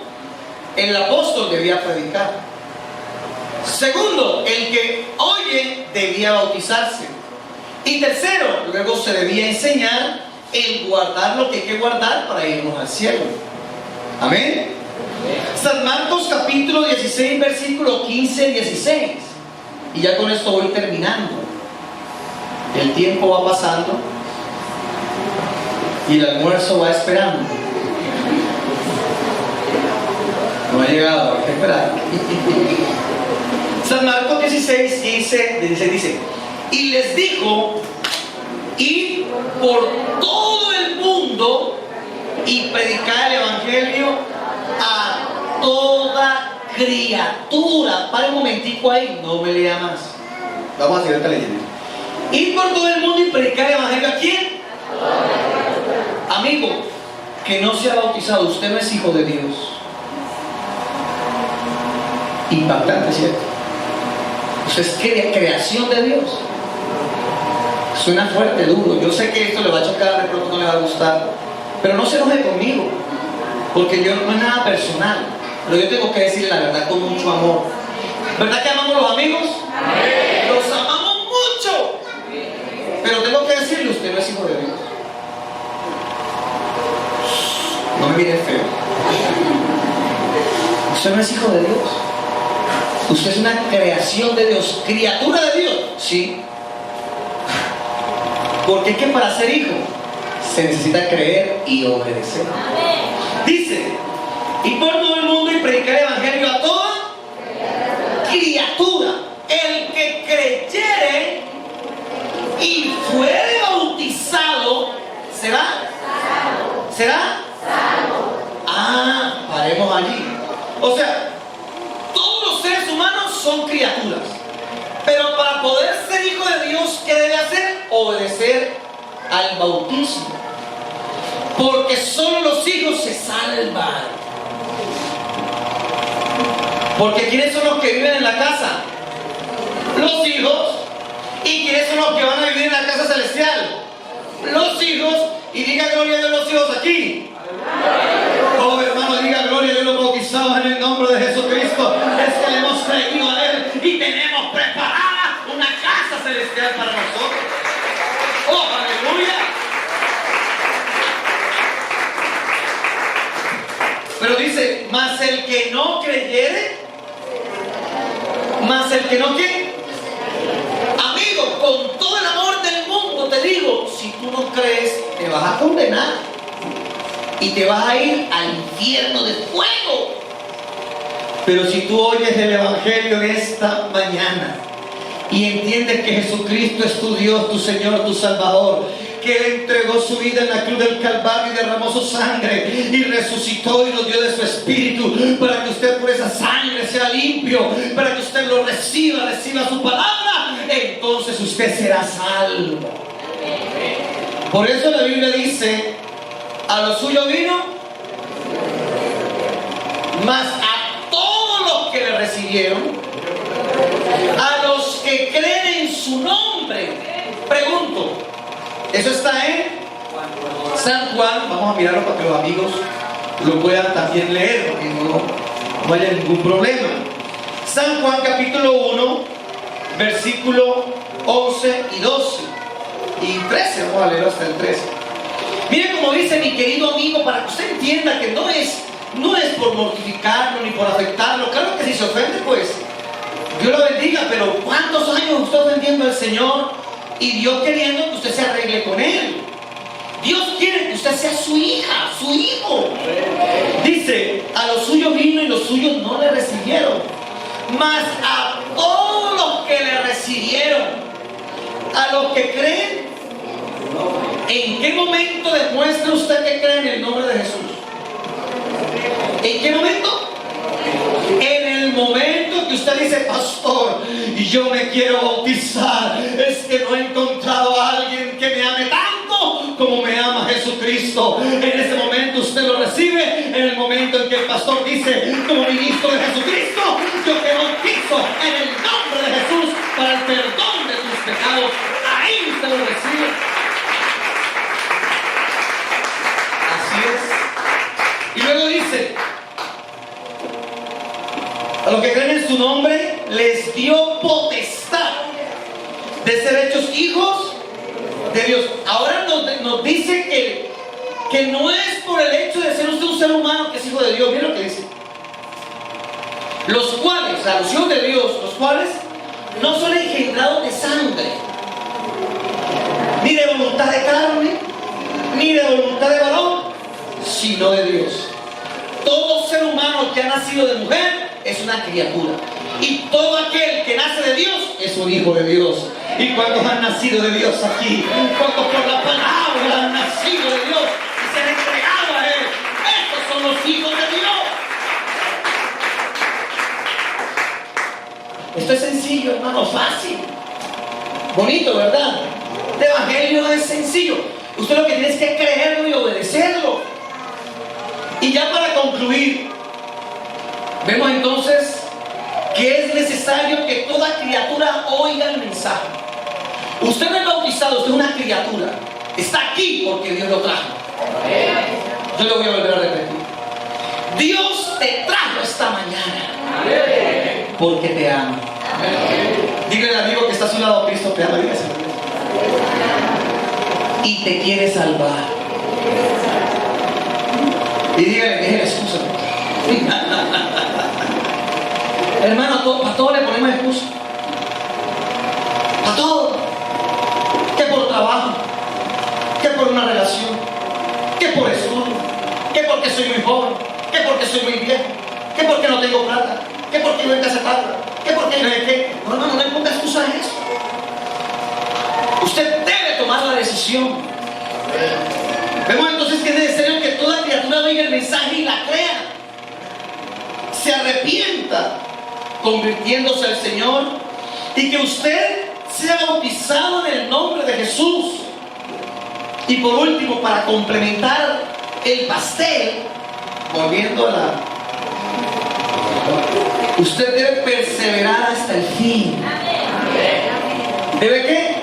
[SPEAKER 1] el apóstol debía predicar. Segundo, el que oye debía bautizarse. Y tercero, luego se debía enseñar el guardar lo que hay que guardar para irnos al cielo. Amén. San Marcos capítulo 16, versículo 15-16. Y ya con esto voy terminando. El tiempo va pasando y el almuerzo va esperando. No ha llegado, hay que esperar. San Marcos 16 dice: y les dijo: id por todo el mundo y predicar el evangelio a toda criatura. Para un momentico ahí, no me lea más. Vamos a seguir esta leyenda. Ir por todo el mundo y predicar el evangelio. ¿A quién? Amigo, que no se ha bautizado, usted no es hijo de Dios. Impactante, ¿cierto? Usted es creación de Dios. Suena fuerte, duro. Yo sé que esto le va a chocar, de pronto no le va a gustar, pero no se enoje conmigo, porque yo no es nada personal, pero yo tengo que decirle la verdad con mucho amor. ¿Verdad que amamos a los amigos? ¡Amén! Los amamos mucho, pero tengo que decirle: usted no es hijo de Dios. No me mire feo. Usted no es hijo de Dios. Usted es una creación de Dios, criatura de Dios, sí. Porque es que para ser hijo se necesita creer y obedecer. Dice: y por todo el mundo y predicar el evangelio a toda criatura. El que creyere y fuere bautizado ¿será? Paremos allí. O sea, todos los seres humanos son criaturas, pero para poder ser hijo de Dios, ¿qué debe hacer? Obedecer al bautismo, porque solo los hijos se salvan. Porque ¿quiénes son los que viven en la casa? Los hijos. ¿Y quiénes son los que van a vivir en la casa celestial? Los hijos. Y diga gloria a Dios los hijos aquí. Oh, hermano, diga gloria a Dios los bautizados en el nombre de Jesucristo. Es que le hemos creído a Él y tenemos preparada una casa celestial para nosotros. Oh, aleluya. Pero dice: mas el que no creyere, mas el que no quiere. Amigo, con todo el amor del mundo te digo, si tú no crees, te vas a condenar. y te vas a ir al infierno de fuego. Pero si tú oyes el Evangelio en esta mañana y entiendes que Jesucristo es tu Dios, tu Señor, tu Salvador, que Él entregó su vida en la cruz del Calvario y derramó su sangre y resucitó y nos dio de su Espíritu para que usted por esa sangre sea limpio, para que usted lo reciba su palabra, entonces usted será salvo. Por eso la Biblia dice: a lo suyo vino, mas a todos los que le recibieron, a los que creen en su nombre. Pregunto, eso está en San Juan. Vamos a mirarlo para que los amigos lo puedan también leer, porque no haya ningún problema. San Juan capítulo 1, versículo 11 y 12 y 13. Vamos a leerlo hasta el 13. Mire cómo dice mi querido amigo, para que usted entienda que no es por mortificarlo ni por afectarlo. Claro que si se ofende, pues Dios lo bendiga, pero ¿cuántos años usted ofendiendo al Señor y Dios queriendo que usted se arregle con Él? Dios quiere que usted sea su hija, su hijo. Dice: a los suyos vino y los suyos no le recibieron, mas a todos los que le recibieron, a los que creen. ¿En qué momento demuestra usted que cree en el nombre de Jesús? ¿En qué momento? En el momento que usted dice: pastor, yo me quiero bautizar, es que no he encontrado a alguien que me ame tanto como me ama Jesucristo. En ese momento usted lo recibe. En el momento en que el pastor dice: como ministro de Jesucristo, yo te bautizo en el nombre de Jesús para el perdón de tus pecados, ahí usted lo recibe. Así es. Y luego dice: a los que creen en su nombre les dio potestad de ser hechos hijos de Dios. Ahora nos dice que no es por el hecho de ser usted un ser humano que es hijo de Dios. Miren lo que dice: los cuales, la los hijos de Dios, los cuales no son engendrados de sangre, ni de voluntad de carne, ni de voluntad de varón, sino de Dios. Todo ser humano que ha nacido de mujer es una criatura, y todo aquel que nace de Dios es un hijo de Dios. ¿Y cuántos han nacido de Dios aquí? ¿Cuántos por la palabra han nacido de Dios y se han entregado a Él? Estos son los hijos de Dios. Esto es sencillo, hermano, fácil, bonito, ¿verdad? El evangelio es sencillo. Usted lo que tiene es que creerlo y obedecerlo. Y ya para concluir, vemos entonces que es necesario que toda criatura oiga el mensaje. Usted no es bautizado, usted es una criatura. Está aquí porque Dios lo trajo. Yo lo voy a volver a repetir. Dios te trajo esta mañana porque te ama. Dígale al amigo que está a su lado: Cristo te ama. Dígase. Y te quiere salvar. Y dígale: deje la excusa. Hermano, para todo le ponemos excusa. Para todo. Que por trabajo, que por una relación, que por estudio, que porque soy muy joven, que porque soy muy viejo, que porque no tengo plata, que porque no hay que hacer plata, que porque no hay que. No, hermano, no le ponga excusa a eso. Usted debe tomar la decisión. Vemos entonces que es necesario que toda criatura oiga el mensaje y la crea, se arrepienta convirtiéndose al Señor, y que usted sea bautizado en el nombre de Jesús. Y por último, para complementar el pastel, volviendo a usted debe perseverar hasta el fin. ¿Debe qué?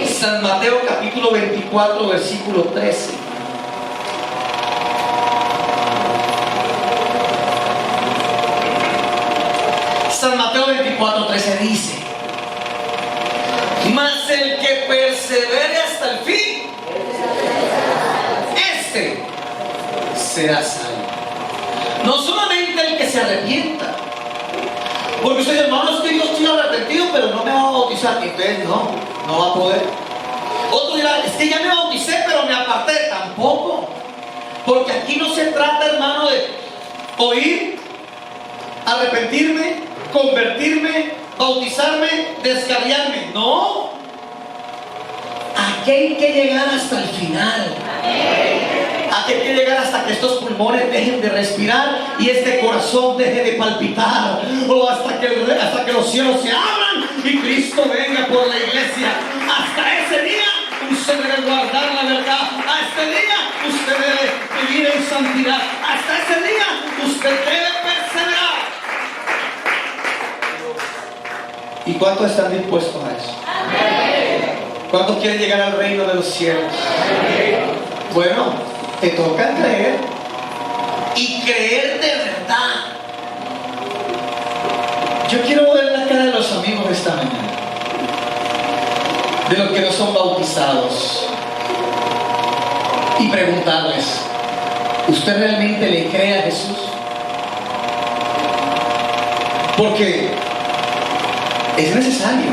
[SPEAKER 1] San Mateo capítulo 24, versículo 13. San Mateo 24, 13 dice: mas el que persevere hasta el fin, este será salvo. No solamente el que se arrepienta, porque usted dice: hermano, es que yo estoy arrepentido, pero no me va a bautizar. Entonces no va a poder. Otro dirá: es que ya me bauticé, pero me aparté. Tampoco. Porque aquí no se trata, hermano, de oír, arrepentirme, convertirme, bautizarme, descarriarme. No. Aquí hay que llegar hasta el final. Aquí hay que llegar hasta que estos pulmones dejen de respirar y este corazón deje de palpitar, o hasta que los cielos se abran y Cristo venga por la iglesia. Hasta ese día usted debe guardar la verdad. A este día usted debe vivir en santidad. Hasta ese día usted debe perseverar. ¿Y cuántos están dispuestos a eso? ¿Cuántos quieren llegar al reino de los cielos? Bueno, te toca creer, y creer de verdad. Yo quiero ver la cara de los amigos esta mañana, de los que no son bautizados, y preguntarles: ¿usted realmente le cree a Jesús? Porque es necesario.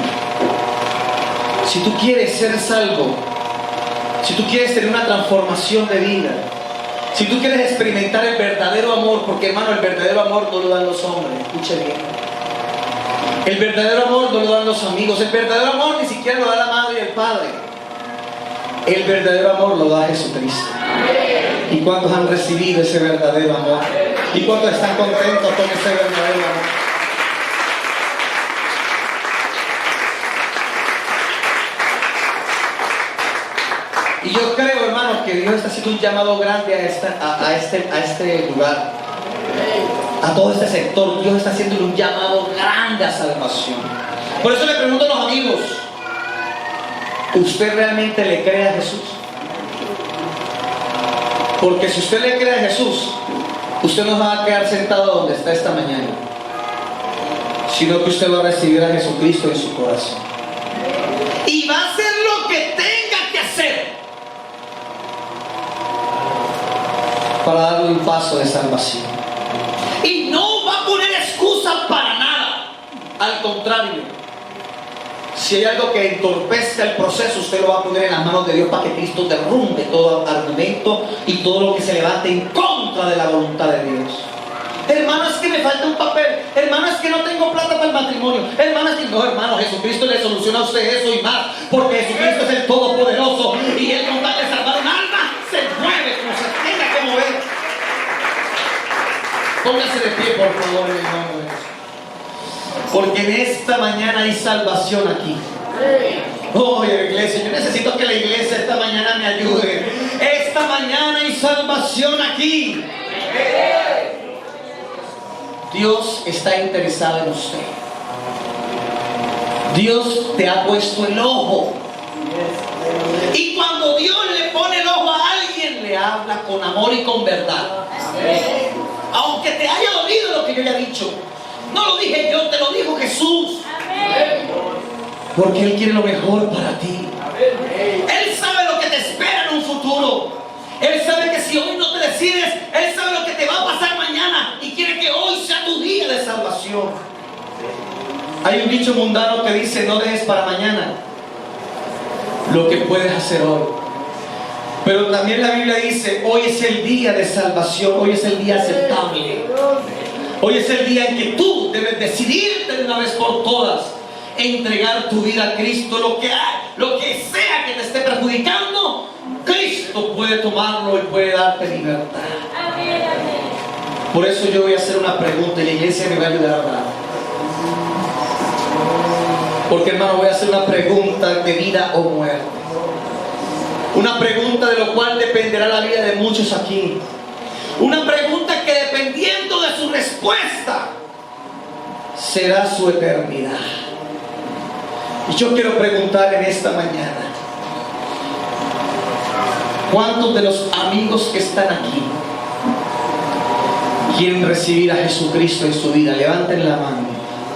[SPEAKER 1] Si tú quieres ser salvo, si tú quieres tener una transformación de vida, si tú quieres experimentar el verdadero amor, porque hermano, el verdadero amor no lo dan los hombres, escuche bien. El verdadero amor no lo dan los amigos, el verdadero amor ni siquiera lo da la madre y el padre. El verdadero amor lo da Jesucristo. ¿Y cuántos han recibido ese verdadero amor? ¿Y cuántos están contentos con ese verdadero amor? Y yo creo, hermanos, que Dios está haciendo un llamado grande a este lugar, a todo este sector. Dios está haciendo un llamado grande a salvación. Por eso le pregunto a los amigos: ¿usted realmente le cree a Jesús? Porque si usted le cree a Jesús, usted no va a quedar sentado donde está esta mañana, sino que usted va a recibir a Jesucristo en su corazón y va a hacer lo que tenga que hacer para darle un paso de salvación. Y no va a poner excusa para nada. Al contrario, si hay algo que entorpezca el proceso, usted lo va a poner en las manos de Dios para que Cristo derrumbe todo argumento y todo lo que se levante en contra de la voluntad de Dios. Hermano, es que me falta un papel. Hermano, es que no tengo plata para el matrimonio. Hermano, es que no, hermano, Jesucristo le soluciona a usted eso y más, porque Jesucristo es el Todopoderoso y Él, con tal de salvar un alma, se mueve como se tenga que mover. Póngase de pie, por favor, en el nombre de Jesús. Porque en esta mañana hay salvación aquí. Oye, iglesia, yo necesito que la iglesia esta mañana me ayude. Esta mañana hay salvación aquí. Dios está interesado en usted. Dios te ha puesto el ojo. Y cuando Dios le pone el ojo a alguien, le habla con amor y con verdad. Aunque te haya dolido lo que yo le he dicho, no lo dije yo, te lo dijo Jesús. Porque Él quiere lo mejor para ti. Él sabe lo que te espera en un futuro. Él sabe que si hoy no te decides, Él sabe lo que te va a pasar mañana y quiere que hoy sea tu día de salvación. Hay un dicho mundano que dice: no dejes para mañana lo que puedes hacer hoy. Pero también la Biblia dice: hoy es el día de salvación, hoy es el día aceptable. Hoy es el día en que tú debes decidirte de una vez por todas, entregar tu vida a Cristo. Lo que sea que te esté perjudicando, Cristo puede tomarlo y puede darte libertad. Por eso yo voy a hacer una pregunta y la iglesia me va a ayudar a hablar. Porque, hermano, voy a hacer una pregunta de vida o muerte. Una pregunta de lo cual dependerá la vida de muchos aquí. Una pregunta que, dependiendo de su respuesta, será su eternidad. Y yo quiero preguntar en esta mañana: ¿cuántos de los amigos que están aquí quieren recibir a Jesucristo en su vida? Levanten la mano.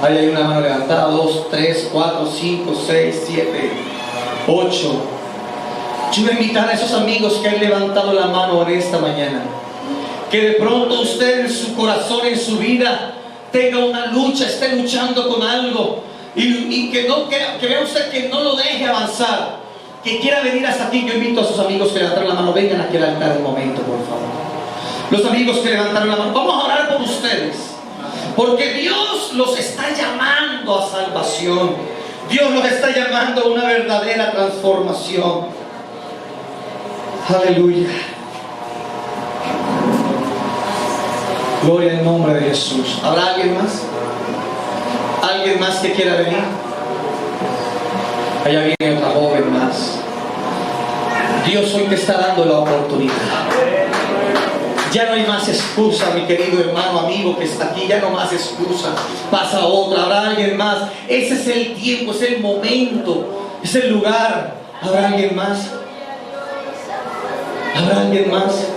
[SPEAKER 1] Ahí hay una mano levantada. 2, 3, 4, 5, 6, 7, 8. Yo voy a invitar a esos amigos que han levantado la mano en esta mañana, que de pronto usted en su corazón, en su vida, tenga una lucha, esté luchando con algo y que vea usted que no lo deje avanzar, que quiera venir hasta aquí. Yo invito a sus amigos que levanten la mano. Vengan aquí al altar un momento, por favor. Los amigos que levantaron la mano, vamos a orar por ustedes, porque Dios los está llamando a salvación. Dios los está llamando a una verdadera transformación. Aleluya. Gloria al nombre de Jesús. ¿Habrá alguien más? ¿Alguien más que quiera venir? Allá viene otra joven más. Dios hoy te está dando la oportunidad. Ya no hay más excusa, mi querido hermano, amigo que está aquí. Ya no más excusa. Pasa otra, habrá alguien más. Ese es el tiempo, es el momento, es el lugar. ¿Habrá alguien más? ¿Habrá alguien más?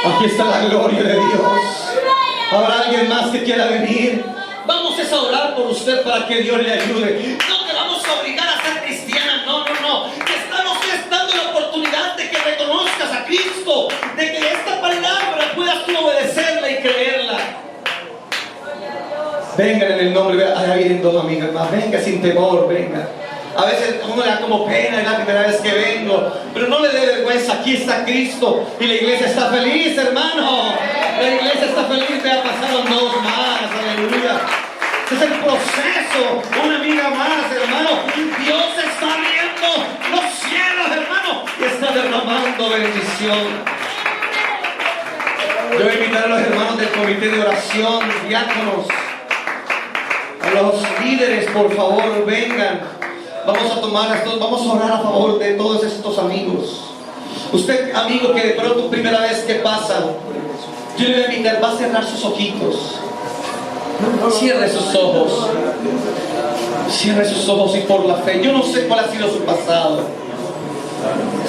[SPEAKER 1] Aquí está la gloria de Dios. ¿Habrá alguien más que quiera venir? Vamos a orar por usted para que Dios le ayude. No te vamos a obligar a ser cristiana, no. Te estamos dando la oportunidad de que reconozcas a Cristo, de que esta palabra puedas tú obedecerla y creerla. Vengan en el nombre de... Ahí vienen dos amigas más. Venga sin temor, venga. A veces a uno le da como pena, es la primera vez que vengo, pero no le dé vergüenza. Aquí está Cristo y la iglesia está feliz, hermano. La iglesia está feliz. Ya pasaron dos más, aleluya. Este es el proceso. Una amiga más, hermano. Dios está abriendo los cielos, hermano, y está derramando bendición. Yo voy a invitar a los hermanos del comité de oración, diáconos, a los líderes, por favor, vengan. Vamos a tomar estos, vamos a orar a favor de todos estos amigos. Usted, amigo, que de pronto primera vez que pasa, yo le voy a invitar, va a cerrar sus ojitos. Cierre sus ojos. Cierre sus ojos y por la fe. Yo no sé cuál ha sido su pasado.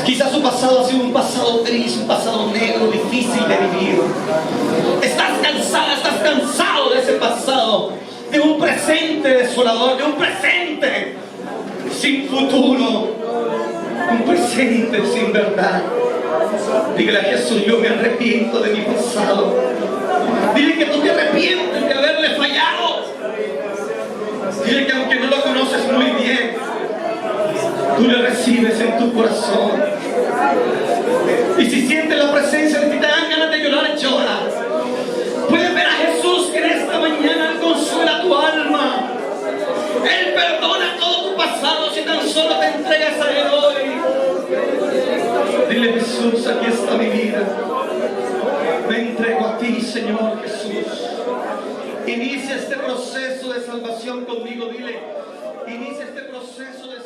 [SPEAKER 1] Quizás su pasado ha sido un pasado triste, un pasado negro, difícil de vivir. Estás cansada, estás cansado de ese pasado, de un presente desolador, de un presente sin futuro, un presente sin verdad. Dígale a Jesús: yo me arrepiento de mi pasado. Dile que tú te arrepientes de haberle fallado. Dile que aunque no lo conoces muy bien, tú le recibes en tu corazón. Y si sientes la presencia de ti, te dan ganas de llorar, llora. Puedes ver a Jesús que en esta mañana Él consuela tu alma. Él perdona todo tu pasado si tan solo te entregas a Él hoy. Dile: Jesús, aquí está mi vida. Me entrego a ti, Señor Jesús. Inicia este proceso de salvación conmigo. Dile: inicia este proceso de